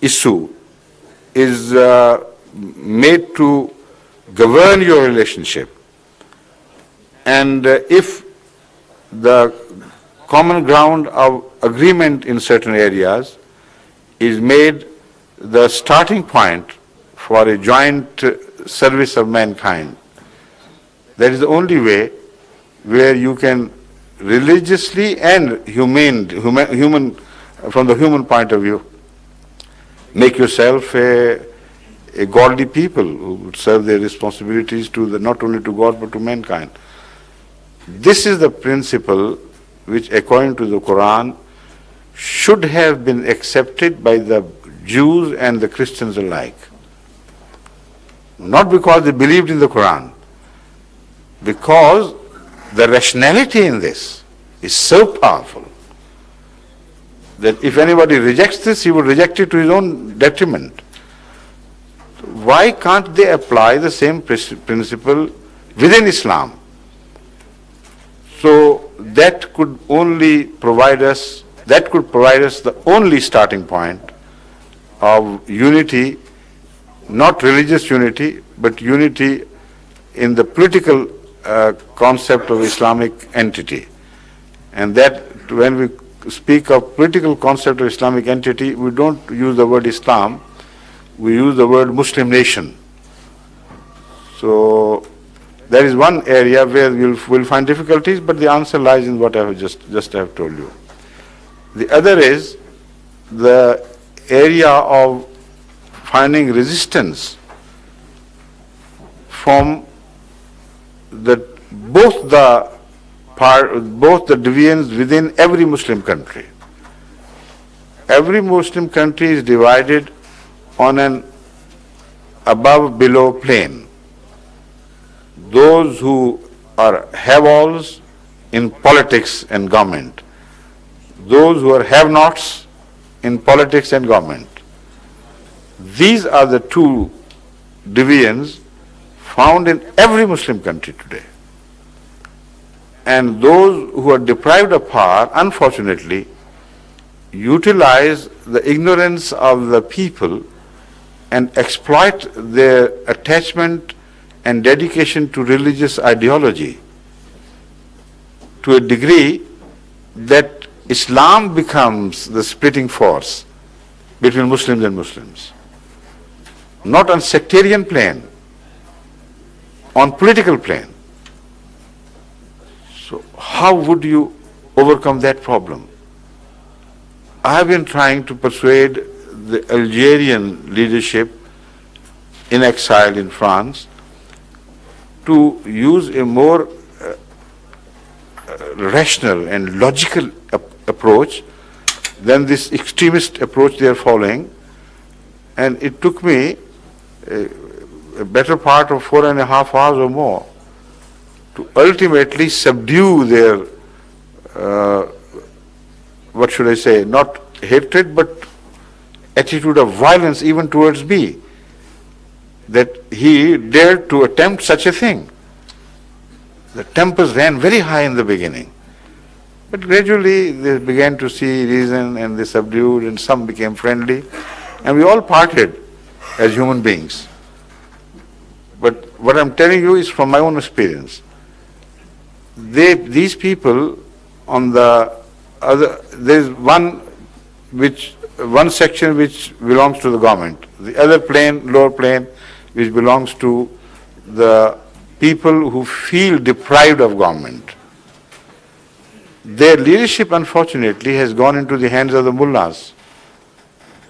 issue is made to govern your relationship. And if the common ground of agreement in certain areas is made the starting point for a joint service of mankind, that is the only way where you can religiously and human from the human point of view, make yourself a godly people who would serve their responsibilities to not only to God but to mankind. This is the principle which, according to the Quran, should have been accepted by the Jews and the Christians alike. Not because they believed in the Quran, because the rationality in this is so powerful that if anybody rejects this, he would reject it to his own detriment. Why can't they apply the same principle within Islam? So that could provide us the only starting point of unity, not religious unity, but unity in the political concept of Islamic entity. And that when we speak of political concept of Islamic entity, we don't use the word Islam, we use the word Muslim nation. So there is one area where we'll find difficulties, but the answer lies in what I have just have told you. The other is the area of finding resistance from both the divisions within every Muslim country. Every Muslim country is divided on an above-below plane. Those who are have-alls in politics and government, those who are have-nots in politics and government. These are the two divisions found in every Muslim country today. And those who are deprived of power, unfortunately, utilize the ignorance of the people and exploit their attachment and dedication to religious ideology to a degree that Islam becomes the splitting force between Muslims and Muslims. Not on sectarian plane, on political plane. So how would you overcome that problem? I have been trying to persuade the Algerian leadership in exile in France to use a more rational and logical approach than this extremist approach they are following. And it took me a better part of 4.5 hours or more to ultimately subdue their, what should I say, not hatred, but attitude of violence even towards me, that he dared to attempt such a thing. The tempers ran very high in the beginning, but gradually they began to see reason and they subdued and some became friendly and we all parted as human beings. But what I'm telling you is from my own experience. These people on the other, there's one section which belongs to the government, the other plane, lower plane, which belongs to the people who feel deprived of government. Their leadership, unfortunately, has gone into the hands of the mullahs,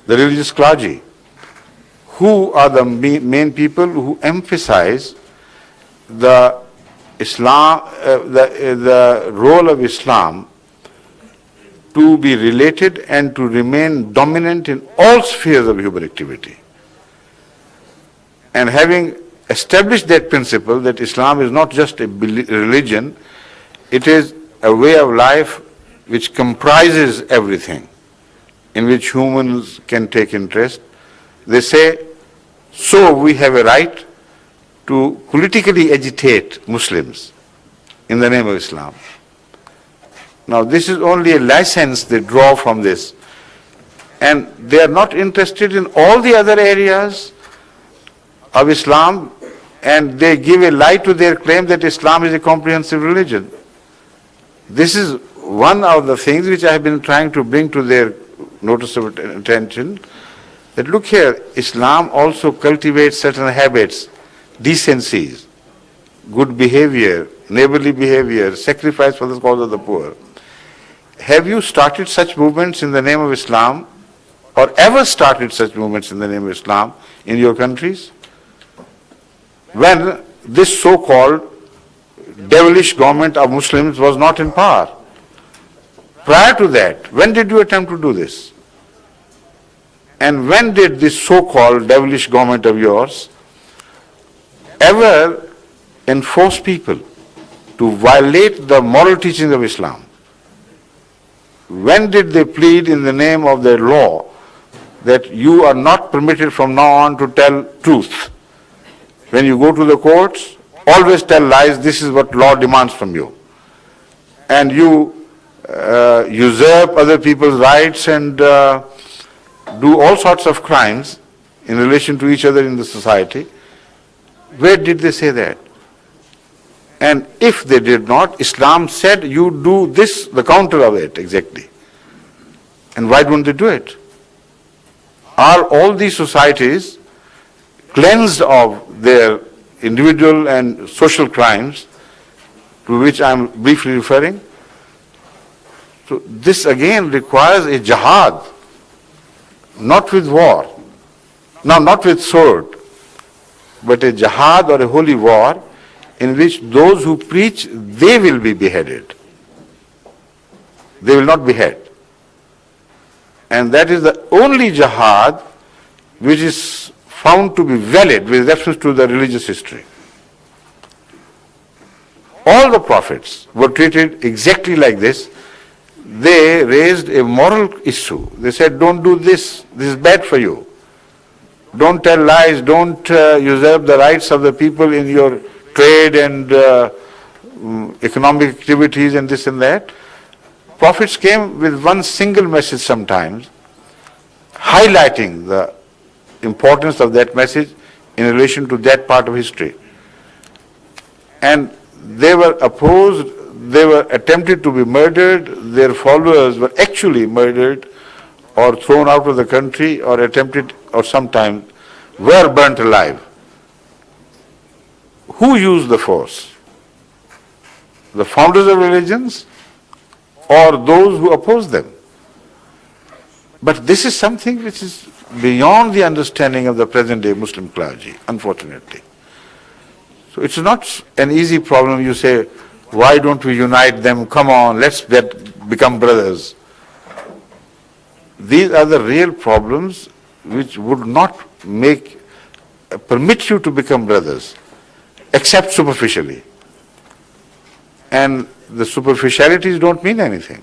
the religious clergy, who are the main people who emphasize the Islam, the role of Islam to be related and to remain dominant in all spheres of human activity. And having established that principle that Islam is not just a religion, it is a way of life which comprises everything, in which humans can take interest. They say, so we have a right to politically agitate Muslims in the name of Islam. Now this is only a license they draw from this. And they are not interested in all the other areas of Islam, and they give a lie to their claim that Islam is a comprehensive religion. This is one of the things which I have been trying to bring to their notice of attention, that look here, Islam also cultivates certain habits, decencies, good behavior, neighborly behavior, sacrifice for the cause of the poor. Have you started such movements in the name of Islam, or ever started such movements in the name of Islam in your countries? When this so-called devilish government of Muslims was not in power. Prior to that, when did you attempt to do this? And when did this so-called devilish government of yours ever enforce people to violate the moral teachings of Islam? When did they plead in the name of their law that you are not permitted from now on to tell truth? When you go to the courts, always tell lies, this is what law demands from you. And you usurp other people's rights and do all sorts of crimes in relation to each other in the society. Where did they say that? And if they did not, Islam said you do this, the counter of it exactly. And why don't they do it? Are all these societies cleansed of their individual and social crimes, to which I am briefly referring? So this again requires a jihad, not with war, now not with sword, but a jihad or a holy war in which those who preach, they will be beheaded. They will not behead. And that is the only jihad which is found to be valid with reference to the religious history. All the prophets were treated exactly like this. They raised a moral issue. They said, don't do this, this is bad for you. Don't tell lies, don't usurp the rights of the people in your trade and economic activities and this and that. Prophets came with one single message sometimes, highlighting the importance of that message in relation to that part of history. And they were opposed, they were attempted to be murdered, their followers were actually murdered or thrown out of the country or attempted or sometimes were burnt alive. Who used the force? The founders of religions or those who opposed them? But this is something which is beyond the understanding of the present day Muslim clergy, unfortunately. So it's not an easy problem. You say, why don't we unite them? Come on, let's become brothers. These are the real problems which would not permit you to become brothers, except superficially. And the superficialities don't mean anything.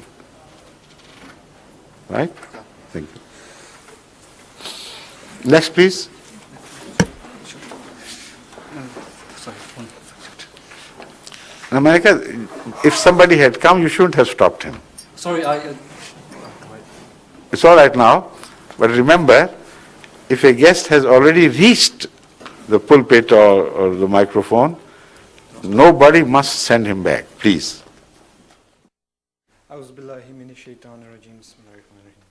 Right? Thank you. Next, please. In America, if somebody had come, you shouldn't have stopped him. Sorry, It's all right now, but remember, if a guest has already reached the pulpit or the microphone, nobody must send him back, please. أعوذ بالله من الشيطان الرجيم بسم الله الرحمن الرحيم.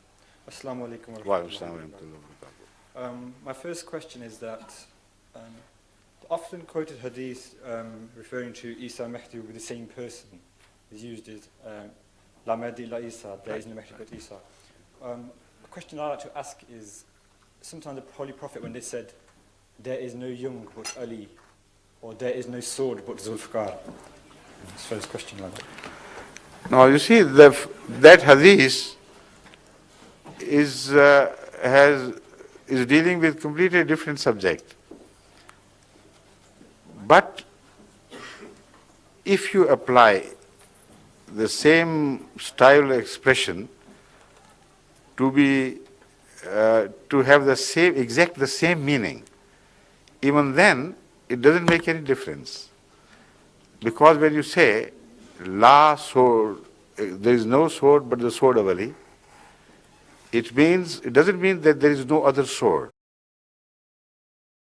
Assalamu alaikum wa Wa rahmatullahi alaikum wa barakatuh. My first question is that the often quoted hadith referring to Isa Mahdi with the same person is used as La Mahdi la Isa, there is no Mahdi but Isa. A question I'd like to ask is, sometimes the Holy Prophet, when they said, there is no young but Ali, or there is no sword but Zulfiqar. That's the first question like that. Now you see, that hadith is dealing with completely different subject. But if you apply the same style of expression to have the same meaning, even then it doesn't make any difference. Because when you say la sword, there is no sword but the sword of Ali, it doesn't mean that there is no other sword.